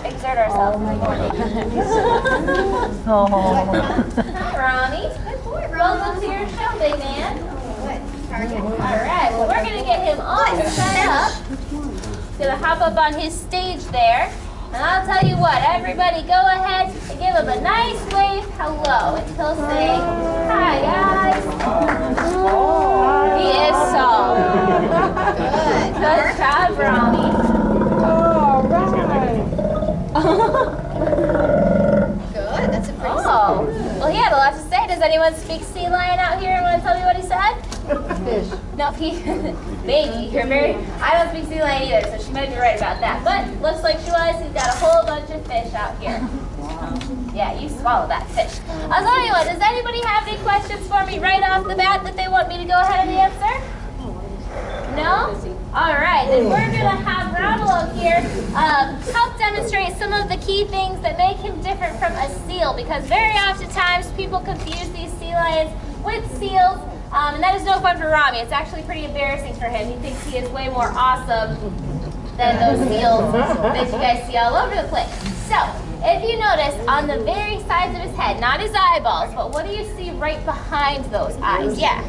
exert ourselves in the morning. Hi, Rami. Good boy. Welcome to your show, big man. All right, well, we're going to get him all set up. He's going to hop up on his stage there. And I'll tell you what, everybody go ahead and give him a nice wave hello. And he'll say, hi, guys. He is so. Good. Good job, Rami. Good, that's a pretty well, he had a lot to say. Does anyone speak sea lion out here and want to tell me what he said? fish. No, maybe. You're very, I don't speak sea lion either, so she might be right about that. But looks like she was. He's got a whole bunch of fish out here. Yeah, you swallowed that fish. I'll tell you what, does anybody have any questions for me right off the bat that they want me to go ahead and answer? No? All right, then we're going to have Ronald here help demonstrate some of the key things that make him different from a seal, because very oftentimes people confuse these sea lions with seals, and that is no fun for Rami. It's actually pretty embarrassing for him. He thinks he is way more awesome than those seals that you guys see all over the place. So, if you notice, on the very sides of his head, not his eyeballs, but what do you see right behind those eyes? Yeah.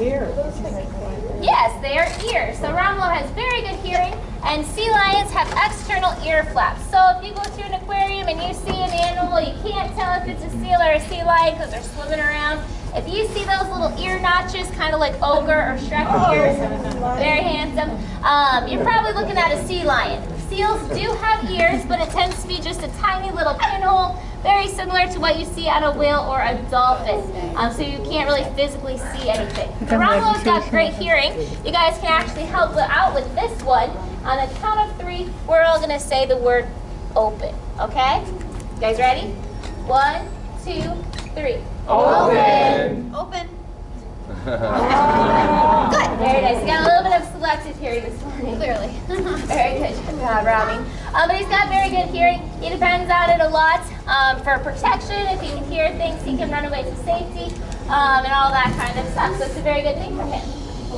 Yes, they are ears. So Romulo has very good hearing, and sea lions have external ear flaps. So if you go to an aquarium and you see an animal, you can't tell if it's a seal or a sea lion because they're swimming around. If you see those little ear notches, kind of like Ogre or Shrek ears, very handsome, you're probably looking at a sea lion. Seals do have ears, but it tends to be just a tiny little pinhole, very similar to what you see on a whale or a dolphin. So you can't really physically see anything. Romulo's got great hearing. You guys can actually help out with this one. On the count of 3, we're all going to say the word open, okay? You guys ready? 1, 2, 3. Open! Open. Good. Very nice. He got a little bit of selective hearing this morning. Clearly. Very good. Good job, Rami. But he's got very good hearing. He depends on it a lot for protection. If he can hear things, he can run away to safety and all that kind of stuff. So it's a very good thing for him.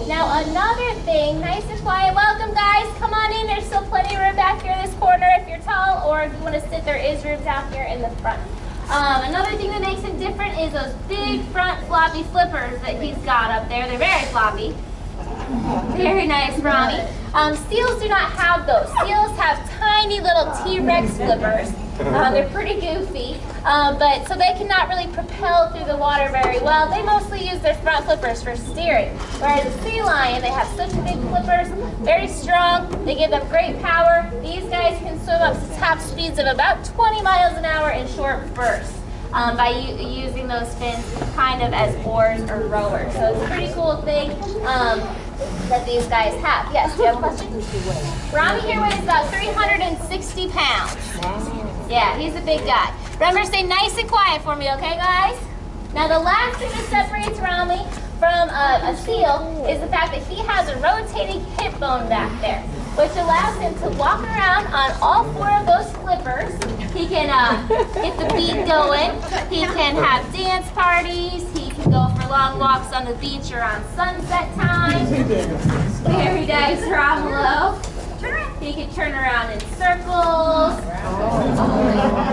Now another thing, nice and quiet. Welcome, guys. Come on in. There's still plenty of room back here in this corner if you're tall, or if you want to sit, there is room down here in the front. Another thing that makes him different is those big front floppy flippers that he's got up there. They're very floppy. Very nice, Rami. Seals do not have those. Seals have tiny little T-Rex flippers. They're pretty goofy, but so they cannot really propel through the water very well. They mostly use their front flippers for steering. Whereas a sea lion, they have such big flippers, very strong. They give them great power. These guys can swim up to top speeds of about 20 miles an hour in short bursts by using those fins kind of as oars or rowers. So it's a pretty cool thing that these guys have. Yes, do you have a question? Rami here weighs about 360 pounds. Yeah, he's a big guy. Remember, stay nice and quiet for me, okay, guys? Now, the last thing that separates Rami from a seal is the fact that he has a rotating hip bone back there, which allows him to walk around on all 4 of those flippers. He can get the beat going. He can have dance parties. He can go for long walks on the beach or on sunset time. Very nice, Romulo. He can turn around in circles.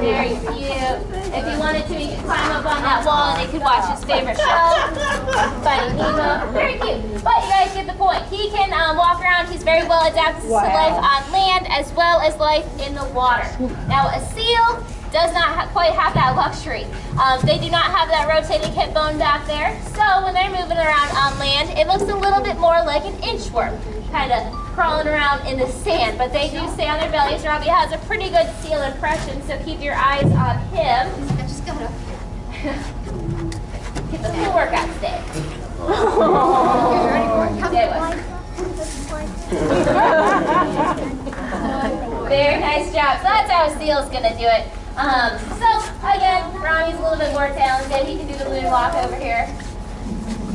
Very cute. If he wanted to, he could climb up on that wall and he could watch his favorite show, Finding Nemo. Very cute. But you guys get the point. He can walk around. He's very well adapted to life on land as well as life in the water. Now, a seal does not quite have that luxury. They do not have that rotating hip bone back there. So when they're moving around on land, it looks a little bit more like an inchworm, kind of crawling around in the sand. But they do stay on their bellies. Robbie has a pretty good seal impression, so keep your eyes on him. I just got to Get the full workout today. Very nice job. So that's how a seal's going to do it. So, again, Rami's a little bit more talented. He can do the moonwalk over here.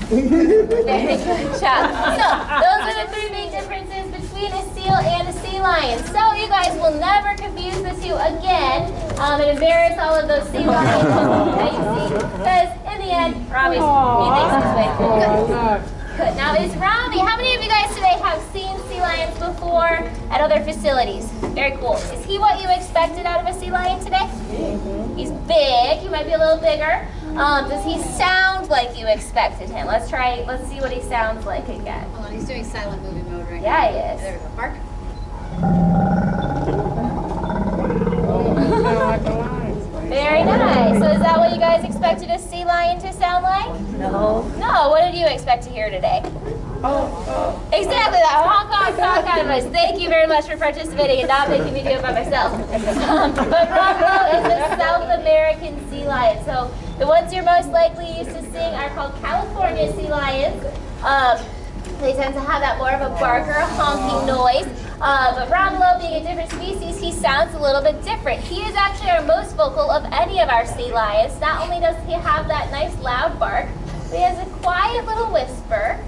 Very good job. So, those are the 3 big differences between a seal and a sea lion. So, you guys will never confuse the 2 again and embarrass all of those sea lions that you see. Because, in the end, Rami's, he thinks his way through. Good. Now, is Rami, how many of you guys today have seen sea lions before at other facilities. Very cool. Is he what you expected out of a sea lion today? He's big. He might be a little bigger. Does he sound like you expected him? Let's see what he sounds like again. Hold on, he's doing silent movie mode right now. Yeah, he is. There we go. Bark. Very nice. So is that what you guys expected a sea lion to sound like? No. No. What did you expect to hear today? Exactly that. Honk, honk, honk kind of voice. Thank you very much for participating and not making me do it by myself. But Romulo is a South American sea lion. So the ones you're most likely used to seeing are called California sea lions. They tend to have that more of a bark or a honking noise. But Romulo, being a different species, he sounds a little bit different. He is actually our most vocal of any of our sea lions. Not only does he have that nice loud bark, but he has a quiet little whisper.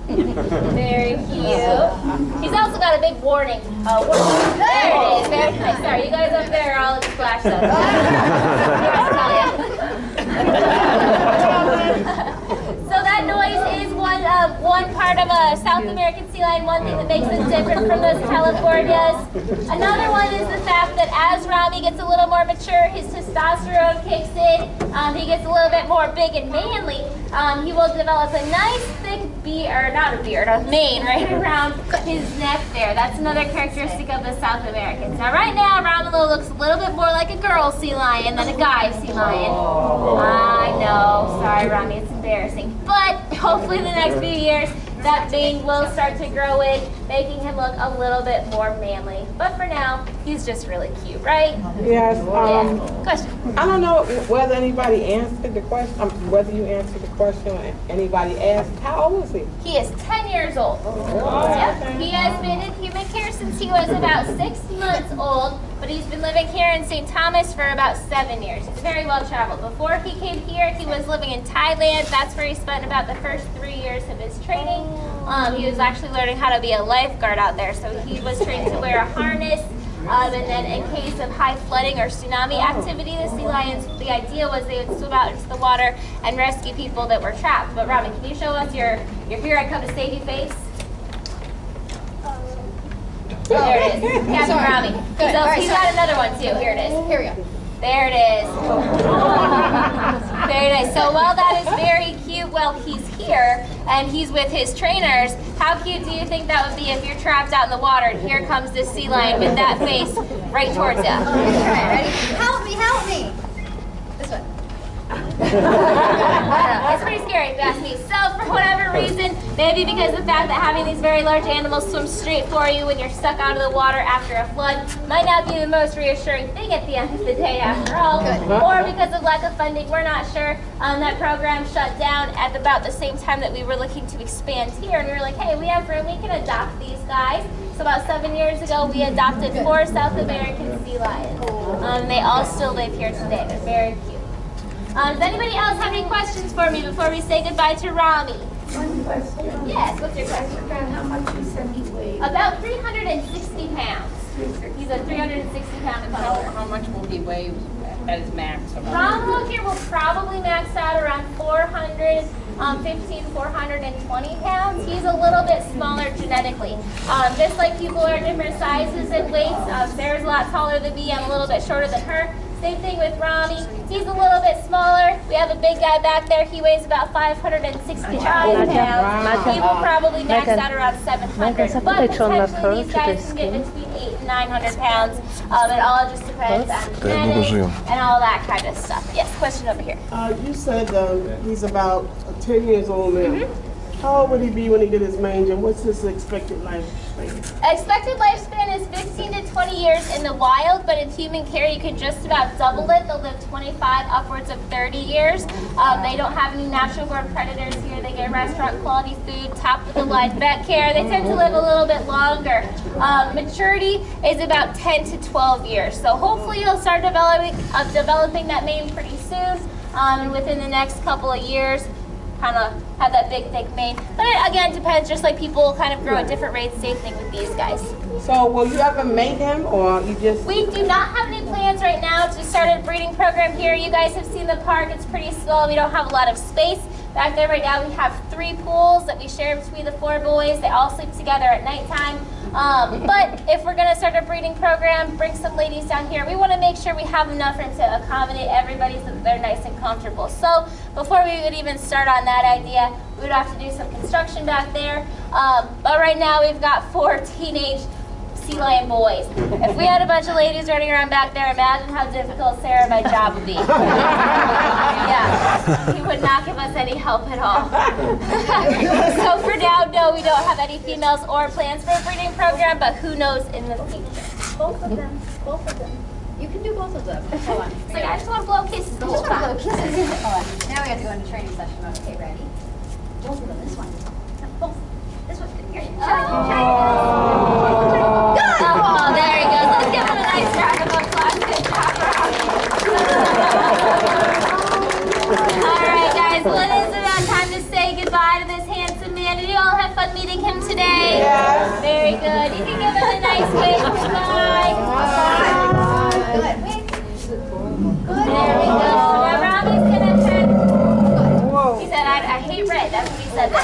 Very cute. He's also got a big warning. There it is. Very nice. Sorry, you guys up there are all in the splash zone. So that noise is one part of a South American sea lion, one thing that makes them different from those Californias. Another one is the fact that as Rami gets a little more mature, his testosterone kicks in, he gets a little bit more big and manly, he will develop a nice thick a mane right around his neck there. That's another characteristic of the South Americans. Now right now, Romulo looks a little bit more like a girl sea lion than a guy sea lion. I know, sorry Rami, it's embarrassing. But hopefully in the next few years, that mane will start to grow in, making him look a little bit more manly. But for now, he's just really cute, right? Yes. Yeah. Question. I don't know whether anybody answered the question, whether you answered the question or anybody asked. How old is he? He is 10 years old. Yep. He has been in human care since he was about 6 months old, but he's been living here in St. Thomas for about 7 years. He's very well traveled. Before he came here, he was living in Thailand. That's where he spent about the first 3 years of his training. He was actually learning how to be a lifeguard out there, so he was trained to wear a harness. And then in case of high flooding or tsunami activity, the sea lions, the idea was they would swim out into the water and rescue people that were trapped. But Rami, can you show us your Here I Come to Save You face? There it is. Captain Rami. Good. So All right, he's got another one too. Here it is. Here we go. There it is. Very nice. So while that is very cute, while he's here and he's with his trainers, how cute do you think that would be if you're trapped out in the water and here comes this sea lion with that face right towards you? All right, ready? Help me, help me. This one. It's pretty scary if you ask me. So for whatever reason, maybe because of the fact that having these very large animals swim straight for you when you're stuck out of the water after a flood might not be the most reassuring thing at the end of the day after all. Or because of lack of funding, we're not sure. That program shut down at about the same time that we were looking to expand here, and we were like, hey, we have room, we can adopt these guys. So about 7 years ago, we adopted 4 South American sea lions. They all still live here today. They're very cute. Does anybody else have any questions for me before we say goodbye to Rami? One question. Yes, what's your question? How much you said he weighed? About 360 pounds. He's a 360-pound individual. How much will he weigh at his max? Romulo here will probably max out around 420 pounds. He's a little bit smaller genetically. Just like people are different sizes and weights, Sarah's a lot taller than me, I'm a little bit shorter than her. Same thing with Rami. He's a little bit smaller. We have a big guy back there. He weighs about 565 pounds. He will probably max out around 700. But potentially these guys can get between 800 and 900 pounds. It all just depends on genetic and all that kind of stuff. Yes, question over here. You said he's about 10 years old now. How old would he be when he get his mange, and what's his expected lifespan? Expected lifespan is 15 to 20 years in the wild, but in human care you can just about double it. They'll live 25 upwards of 30 years. They don't have any natural born predators here. They get restaurant quality food, topped with the line vet care. They tend to live a little bit longer. Maturity is about 10 to 12 years. So hopefully you'll start developing that mane pretty soon, and within the next couple of years, kind of have that big thick mane. But it again depends, just like people kind of grow at different rates, same thing with these guys. So will you ever mate him, or you just... We do not have any plans right now to start a breeding program here. You guys have seen the park, it's pretty small, we don't have a lot of space. Back there right now we have 3 pools that we share between the 4 boys. They all sleep together at nighttime. But if we're going to start a breeding program, bring some ladies down here. We want to make sure we have enough room to accommodate everybody so that they're nice and comfortable. So before we would even start on that idea, we would have to do some construction back there. But right now we've got 4 teenage sea lion boys. If we had a bunch of ladies running around back there, imagine how difficult Sarah and my job would be. Yeah, he would not give us any help at all. So for now, no, we don't have any females or plans for a breeding program, but who knows in the future. Both of them. Both of them. You can do both of them. Hold on. So I just want to blow kisses the whole time. Hold on. Now we have to go into training session mode. Okay, ready? Both of them. This one. Both. This one. Here. Oh, there he goes. Let's give him a nice round of applause. Good job, Robbie. All right, guys. Well, it is about time to say goodbye to this handsome man. Did you all have fun meeting him today? Yes. Very good. You can give him a nice wave. Goodbye. Good. Wait. There we go. Now Robbie's gonna head. Whoa. He said, I hate red. That's what he said there.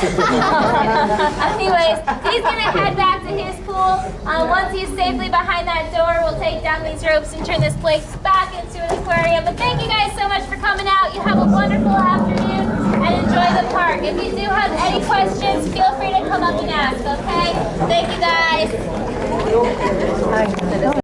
Anyways, he's going to head back to his pool. Once he's safely behind that door, we'll take down these ropes and turn this place back into an aquarium. But thank you guys so much for coming out. You have a wonderful afternoon and enjoy the park. If you do have any questions, feel free to come up and ask, okay? Thank you guys.